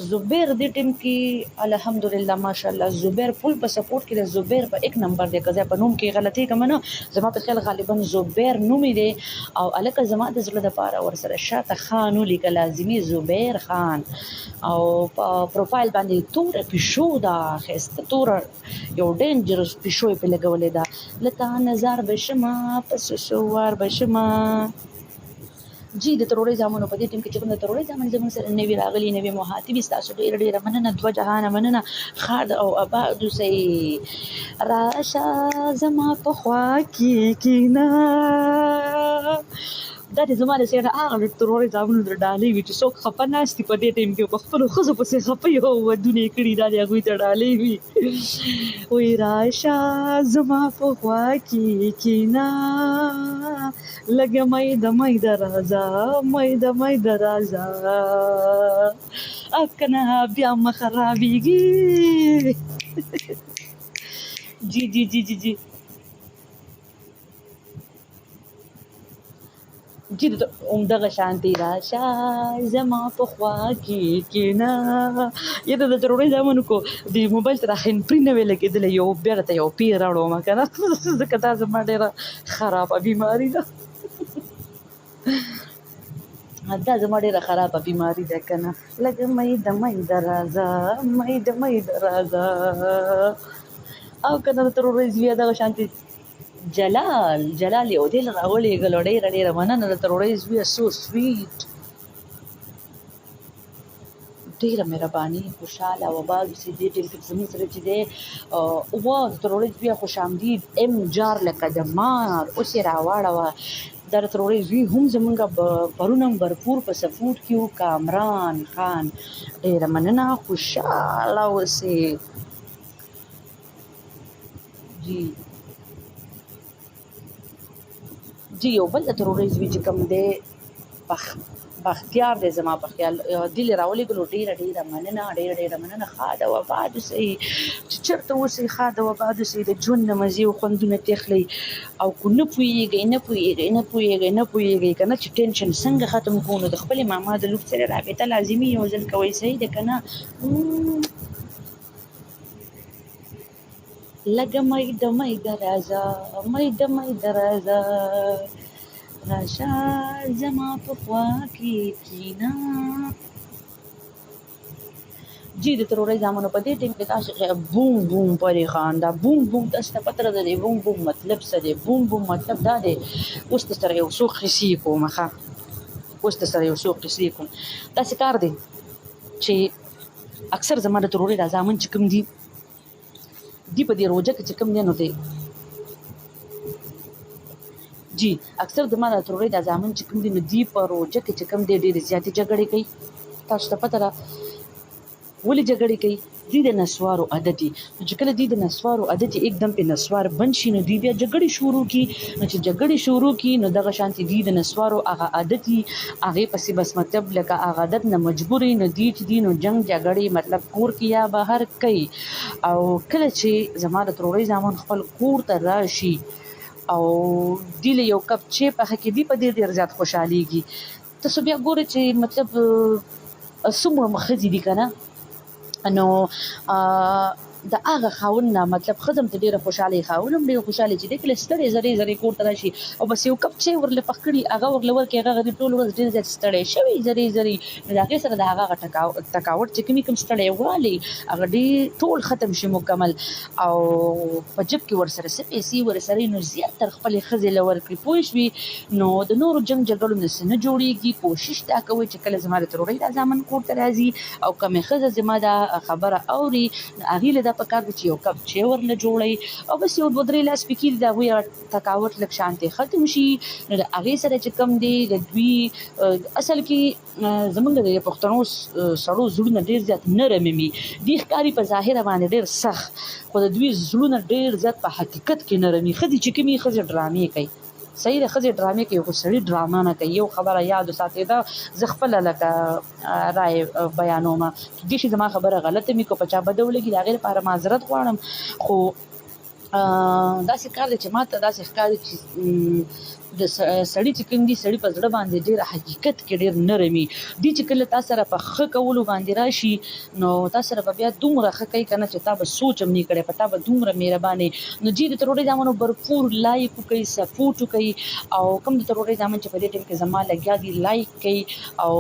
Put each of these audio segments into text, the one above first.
زبیر دې ټیم کې الحمدلله ماشاءالله زبیر فل په سپورټ کې د زبیر په 1 نمبر دی که په نوم کې غلطي کوم نه زما په خیال غالبا زبیر نوم دی او الکه زما د زړه د پاره ور سره شاته خان لیکل لازمي زبیر خان او په پروفایل باندې تور پښو دا خسته تور یو ډینجرس پښو په لګولې دا لکه نظر بشما پس شوار بشما جی د تروریزمونو په دې ټیم کې چې کوم د تروریزم زموږ سره نوی راغلي نوی محاتبي ستاسو ډېر ډېر مننه دوه جهانه مننه خاد او اباد سي راشه زما په خوا کې کینا دا د زما د سره هغه تروریزمونو در ډالې وي چې څوک خفه ناشتي په دې ټیم کې په خپل خزو پسې خفه یو ودونه کړي دا هغه ته ډالې وي وای راشه زما په خوا کې کینا لګه مې د رازا مې د رازا اکنه بیا مخرابيږي جی جی جی جی جی جی دغه شانتي راشه زما په خوا کې کینا یته د تروریزمونو کو د موبایل تر هند پرې نه ویل کېدل یو بیرته یو پیر راړو ما کنه ځکه دا زما ډیره خرابه بیماری ده دا زما ډیره خرابه بیماری ده کنه لکه مې د رازا مې د رازا او کنه تروریز بیا دغه شانتي جلال یو دل راولې ګلوډې رډې مننه د تروریز بیا سو سویټ ډیره مهرباني خوشاله او باز سي دې ټیم کې زموږ سره چې دی او تروریز بیا خوش آمدید ام جار لکه د مار اوس یې راواړوه در تروریز وی هم زمونږه پرونم برپور په سپورټ کیو کامران خان ډیره مننه خوشاله اوسئ جی یو بل تروریز وی چې کوم دی بختیار دی زما په خیال دل راولې ګلو ډیره مننه خاده و بعد سي چې چرته وسی خاده و بعد سي د ژوند مزي او خوندونه تخلي او کو نه پويږي کنه چې ټینشن څنګه ختم کوو د خپل ماما د لوک سره رابطه لازمي یو ځل کوي صحیح ده کنه لګه مې د رازا راشه زما په خوا کې کینا جی د تروریزمونو په دې ټیم کې تاسو بوم بوم پرې خان دا بوم تاسو ته پته ده بوم مطلب څه دی بوم مطلب دا دی اوس تاسو یو څو خسي کوم تاسو کار دی چې اکثر زما د تروریزمون چې کوم دی په دې روزه کې چې کوم دی نو دی جی اکثر د ماده تروریز د ځامن چې کوم دي نو دی په روزه کې چې کوم دی ډېر زیاتې جګړې کوي تاسو ته پته ده ولې جګړې کوي دی د نسوارو عادت دي چې کله دی د نسوارو عادت एकदम په نسوار بن شي نو دی بیا جګړې شروع کی نو چې جګړې شروع کی نو دغه شانتي دی د نسوارو هغه عادت هغه پسې بس مطلب لکه هغه عادت نه مجبورې نو دی چې دی نو جنگ جګړې مطلب کور کې یا بهر کوي او کله چې زماره تروریزم خپل کور ته راشي او دی له یو کپ چې په حق دی په ډیر زیات خوشاليږي تاسو بیا ګورئ چې مطلب څومره مخدي دي کنه نو د هغه خاون نه مطلب خدم ته ډیره خوشاله خاونم ډیره خوشاله چې د کله ستړي زری کور ته راشي او بس یو کپ چې ورله پخړي هغه ورله ورکه هغه غری ټول ورځ ډیر زیات ستړي شوی زری هغه سره د هغه تکاوت چې کوم ستړي والی هغه ډی ټول ختم شي مکمل او په جب کې ورسره سپېسي ورسره نو زیات تر خپل خزل ورکړي پوښوي نو د نورو جنگ جګړو نه جوړيږي کوشش تا کوي چې کله زماره تروریز ځامن کور ته راځي او کومه خزه زما دا خبره اوري هغه له په کار چې یو کپ چې ورنه جوړي او بس یو دوه درې لاس پکې دا وي تکاوت لک شانتي ختم شي نو هغه سره چې کم دی د دوی اصل کې زمونږ د پښتنو سړو زړونه ډیر زیات نرم مي دي ښکاری په ظاهر باندې ډیر سخت خو د دوی زړونه ډیر زیات په حقیقت کې نرمي خدي چې کومي خزه ډرامې کوي صحیح ده خزه ډرامې کوي خو سړی ډراما نه کوي یو خبره یاد ساتي دا زغفل لکه رائے بیانومه دي چې زما خبره غلطه مې کو پچا بدولګي دا غیر لپاره معذرت غواړم خو دا څه کار دی چې ماته دا څه کار چې د سړی چې کوم دي سړی په زړه باندې ډېر حقیقت کې ډېر نرمي دي چې کله تاسو سره په ښه کولو باندې راشي نو تاسو سره به بیا دومره ښه کوي کنه چې تا به سوچ هم نه کړی په تا به دومره مهرباني نو جی د تروړې زامنو भरपूर لایک کوي سپورټ کوي او کوم د تروړې زامن چې په دې ټیم کې زما لګیا دي لایک کوي او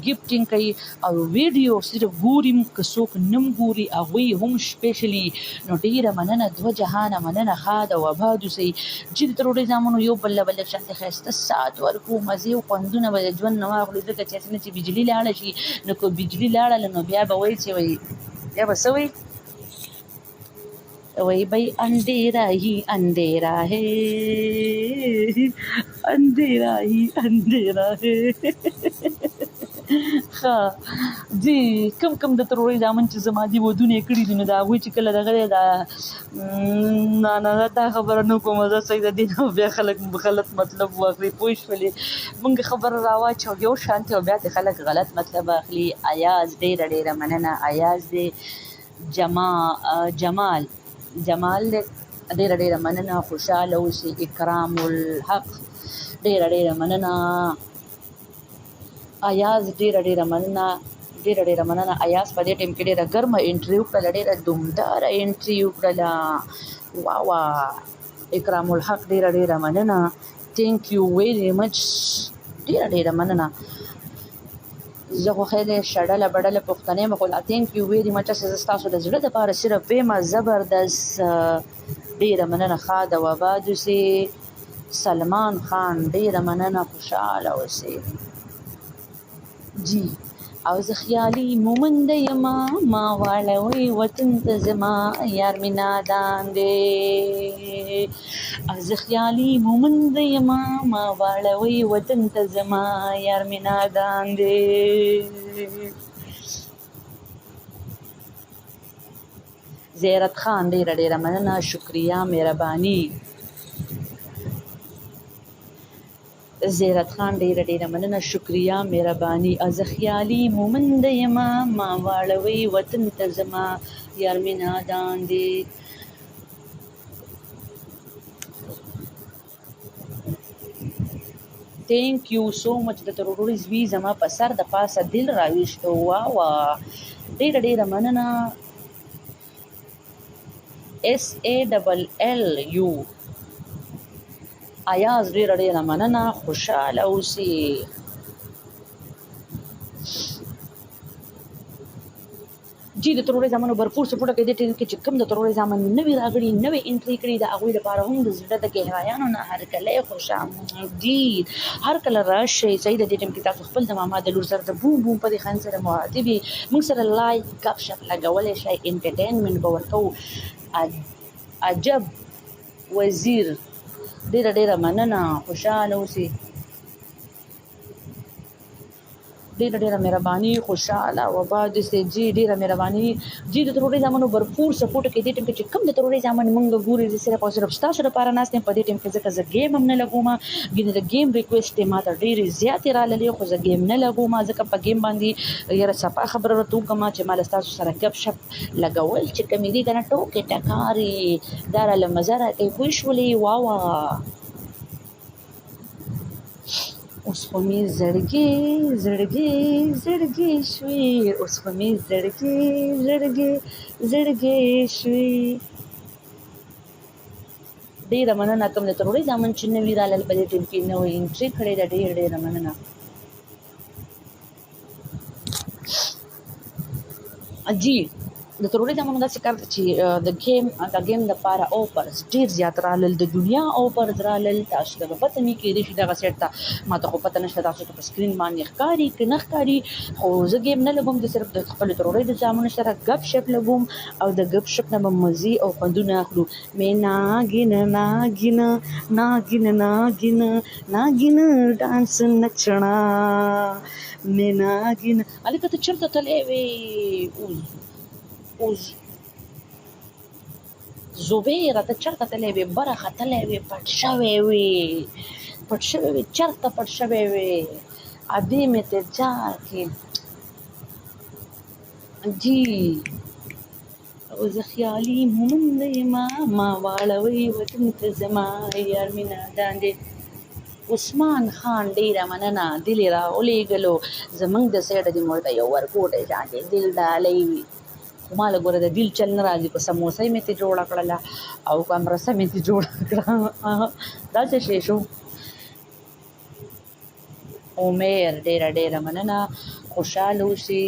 گیفټینګ کوي او ویډیو صرف ګورم که څوک نم ګوري هغوی هم سپیشلی نو ډېره مننه دوه جهانه مننه ښاد او آباد اوسئ چې د تروړې زامنو یو بل بل شانتي ښایسته ساعت ورکو مزې او خوندونه به د ژوند نه واخلو ځکه چې څنګه چې بجلي لاړه شي نو که بجلي لاړله نو بیا به وایي چې وایي بیا به څه وایي वही भाई अंधेरा ही अंधेरा है अंधेरा ही अंधेरा है ها جی کم د تروړې زامن چې زما دي ودونه کړي دي نو دا هغوی چې کله دغه دا نه دا خبره نه کومه زه صحیح ده دي نو بیا خلک غلط مطلب واخلي پوه شولې مونږ خبره راواچو یو شانتې او بیا د خلک غلط مطلب اخلي ایاز ډېره مننه ایاز دی جمال دې ډېره مننه خوشحاله اوسئ اکرام الحق ډېره مننه ایاز ډېره مننه ایاز په دې ټیم کې ډېره ګرمه انټري وکړله ډېره دومداره انټري وکړله واه اکرام الحق ډېره مننه تھینک یو ویری مچ ډېره مننه زه خو خیلی شډله بډله پښتنۍ یم خو لا تھینک یو ویری مچ زه ستاسو د زړه دپاره صرف ویمه زبردست ډېره مننه ښاد او آباد اوسئ سلمان خان ډېره مننه خوشحاله اوسئ جی او زه خیالي مومنده یما ما واړوئ وطن ته زما یار مې نادان دی او زه خیالي مومنده یما ما واړوئ وطن ته زما یار مې نادان دی زیرت خان ډېره مننه شکریه مهرباني زیرت خان ډېره مننه شکریه مهرباني از خیالي مومنده یما ما واړوئ وطن ته زما یار مې نادان دی تھینک یو سو مچ د تروړې زوی زما په سر د پاسه دل راویشتو واه ډېره مننه SALLU ایاز ډېره مننه خوشحاله اوسئ جی د تروړې زامنو भरपूर سپورټ کوي د ټیم کې چې کوم د تروړې زامن نوي راغلي نوي انټري کړي د هغوی لپاره هم د زړه د ګهرایانو نه هرکلی خوشامدید هر کله راشئ صحیح د دې ټیم کې تاسو خپل د ماما د لور سره د بوم په دې خان سره مخاطب یې موږ سره لایک ګپ شپ لګولی شئ انټرټینمنټ به ورکوو عجب وزیر ډېره مننه خوشحاله اوسئ ډېره مهرباني خوشحاله او آباد اوسئ جی ډېره مهرباني جی د تروړې زامنو भरपूर سپورټ کوي دې ټیم کې چې کوم د تروړې زامن موږ ګوري زه صرف او صرف ستاسو لپاره ناست یم په دې ټیم کې ځکه زه ګیم هم نه لګوم ګینې د ګیم ریکویسټ یې ماته ډېرې زیاتې راللې خو زه ګیم نه لګوم ځکه په ګیم باندې یاره صفا خبره راته وکړم چې ما له ستاسو سره ګپ شپ لګول چې کومې دي که نه ټوکې ټکارې دا راله مزه راکوي پوه شولې واه اوس خو مې زړګې شوې اوس خو مې زړګې شوې ډېره مننه کوم د تروړې زامن چې نوي رالل په دې ټیم کې نوې انټري کړې ده ډېره مننه جی د تروړې زامنو داسې کار چې د ګیم دپاره اوفرز ډېر زیات رالل د دنیا اوفرز رالل تاسو ته به پته نه کېدای شي دغه سیټ ته ما ته خو پته نشته تاسو ته په سکرین باندې ښکاري که نه ښکاري خو زه ګیم نه لګوم زه صرف د خپلو تروړې د زامنو سره ګپ شپ لګوم او د ګپ شپ نه به مزې او خوندونه اخلو مې ناګین ډانس نچڼا مې ناګین هلکه ته چېرته تللی وې اوس زبیره ته چېرته تللی وې بره ختلی وې پټ شوی وې چېرته پټ شوی وې ابې مې ته جا کې جی او زه خیالي مومنده یما ما واړوئ وطن ته زما یار مې نادان دی عثمان خان ډیره مننه دل یې راولېږلو زمونږ د سایډه دې موږ ته یو ورکوټی شانتې دل ډالۍ وي خو ما له ګوره د دل چل نه راځي په سموسه مې ترې جوړه کړله او که امرسه مې ترې جوړه کړه دا څه شی شو عمر ډیره مننه خوشحاله اوسې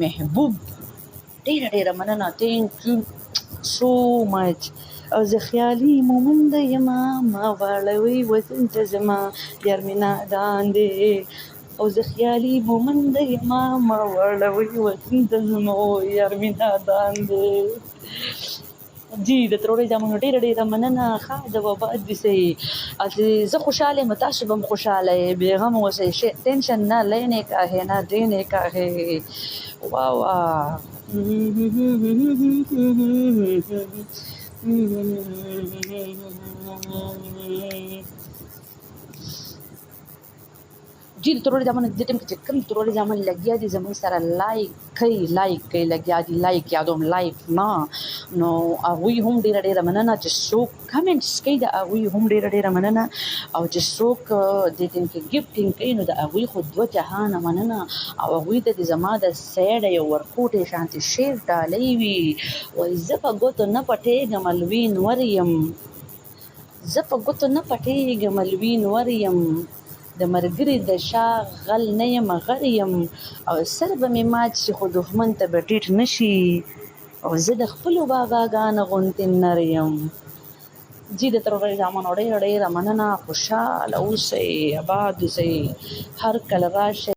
محبوب ډیره مننه thank you so much او زه خیالي مومنده یمه ما واړوي وطن ته زما یار مې نادان دی او زه خیالي مومنده یمه ما واړوي وطن ته زما یار مې نادان دی جی د تروړې جامونو ډیره مننه ښه د وباد دي سي زه خوشاله یم تاسو به هم خوشاله یې بېغمه اوسئ ټینشن نه لینے کا ہے نه دینے کا ہے واہ واہ جی د تروړې جامن د ټیم کې چې کوم تروړې جامن لګیا دي زموږ سره لایک کوي لګیا دي لایک یادوم لایک نه نو هغوی هم ډیره مننه چې څوک کمنټس کوي د هغوی هم ډیره مننه او چې څوک د ټیم کې ګفټینګ کوي نو د هغوی خو دوه جهانه مننه او هغوی ته د زما د سایډه یو ورکوټی شانتې شیر ډالۍ وي وایي زه په ګوتو نه پټېږم الوین ور یم زه په ګوتو نه پټېږم الوین ور یم د ملګري د شا غل نه یم غر یم او سر به مې مات شي خو دښمن ته به ټیټ نه شي او زه د خپلو باباګانو غوندې نر یم جی د تروړې جامن ډیره مننه خوشحاله اوسئ آباد اوسئ هر کله راشئ